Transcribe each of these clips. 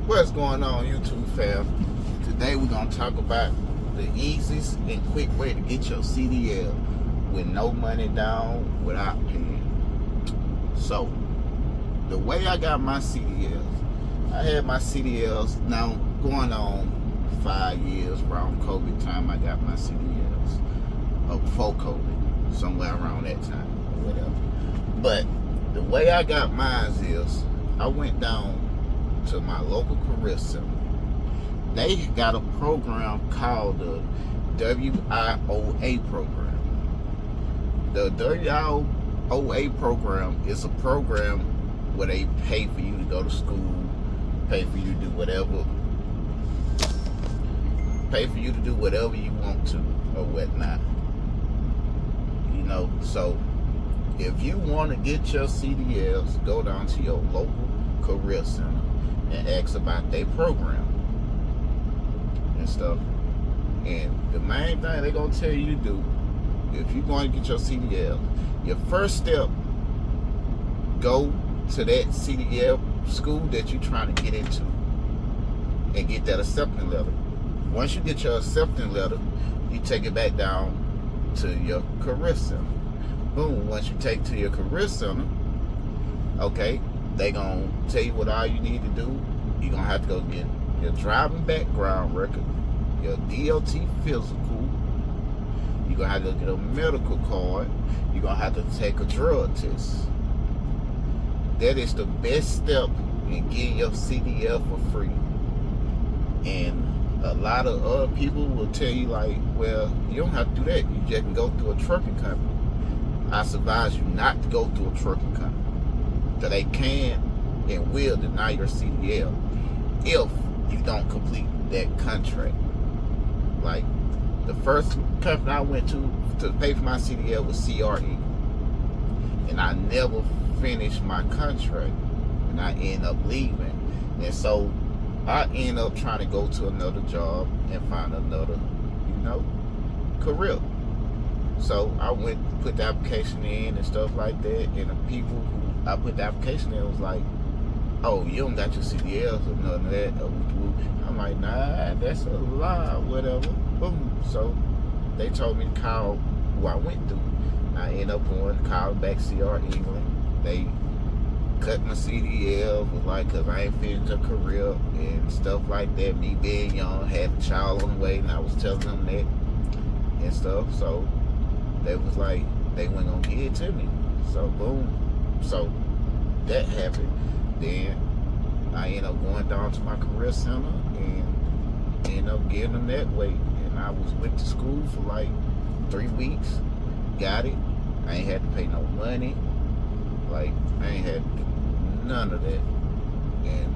What's going on, YouTube fam? Today we're gonna talk about the easiest and quick way to get your CDL with no money down without paying. So, the way I got my CDLs, I had my CDLs now going on 5 years. Around COVID time, I got my CDLs. Before COVID, somewhere around that time or whatever. But the way I got mine is, I went down to my local career center. They got a program called the WIOA program. The WIOA program is a program where they pay for you to go to school, pay for you to do whatever you want to or whatnot. You know, so if you want to get your CDLs, go down to your local career center and ask about their program and stuff. And the main thing they're going to tell you to do, if you're going to get your CDL, your first step, go to that CDL school that you're trying to get into and get that acceptance letter. Once you get your acceptance letter, you take it back down to your career center. Boom, once you take it to your career center, okay, they gonna tell you what all you need to do. You're gonna have to go get your driving background record, your DOT physical. You're gonna have to get a medical card. You're gonna have to take a drug test. That is the best step in getting your CDL for free. And a lot of other people will tell you like, well, you don't have to do that. You just can go through a trucking company. I advise you not to go through a trucking company. So they can and will deny your CDL if you don't complete that contract. Like, the first company I went to pay for my CDL was CRE. And I never finished my contract. And I ended up leaving. And so I ended up trying to go to another job and find another, career. So I went, put the application in and stuff like that, and the people who I put the application in was like, oh, you don't got your CDLs or none of that. I'm like, nah, that's a lie, whatever. Boom. So they told me to call who I went through. I ended up going to call back CR England. They cut my CDL, was like, cause I ain't finished a career and stuff like that. Me being young, had a child on the way, and I was telling them that and stuff. So they was like, they weren't gonna give it to me. So boom. So that happened. Then I ended up going down to my career center and ended up getting them that way. And I went to school for like 3 weeks. Got it. I ain't had to pay no money. Like, I ain't had none of that. And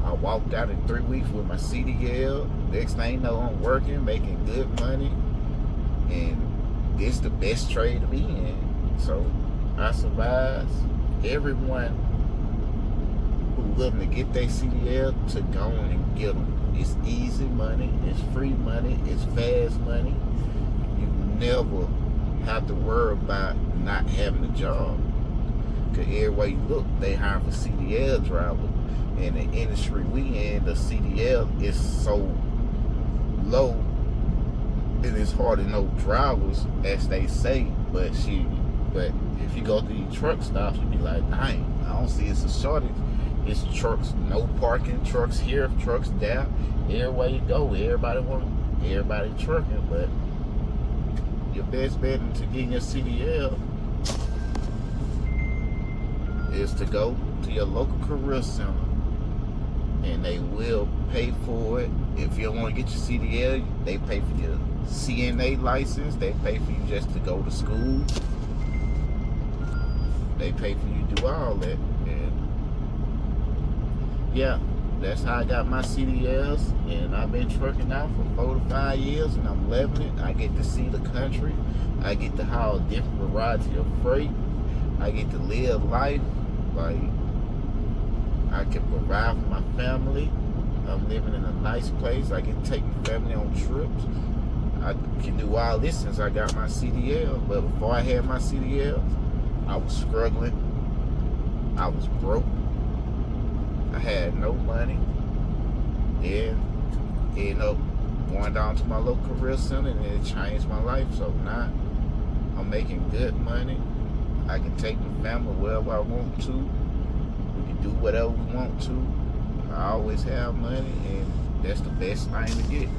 I walked out in 3 weeks with my CDL. Next thing you know, I'm working, making good money. And this is the best trade to be in. So I advise everyone who willing to get their CDL to go on and get them. It's easy money, it's free money, it's fast money. You never have to worry about not having a job. Because everywhere you look, they hire for CDL drivers. And the industry we in, the CDL is so low, and it's hard to know drivers, as they say. But if you go to these truck stops, you be like, dang, I don't see it's a shortage. It's trucks, no parking, trucks here, trucks there. Everywhere you go, everybody trucking. But your best bet to getting your CDL is to go to your local career center, and they will pay for it. If you don't want to get your CDL, they pay for your CNA license. They pay for you just to go to school. They pay for you to do all that. And yeah, that's how I got my CDLs. And I've been trucking now for 4 to 5 years, and I'm loving it. I get to see the country. I get to haul a different variety of freight. I get to live life. Like, I can provide for my family. I'm living in a nice place. I can take my family on trips. I can do all this since I got my CDL. But before I had my CDL, I was struggling. I was broke. I had no money. Then end up going down to my local career center, and it changed my life. So now I'm making good money. I can take my family wherever I want to. We can do whatever we want to. I always have money, and that's the best thing to get.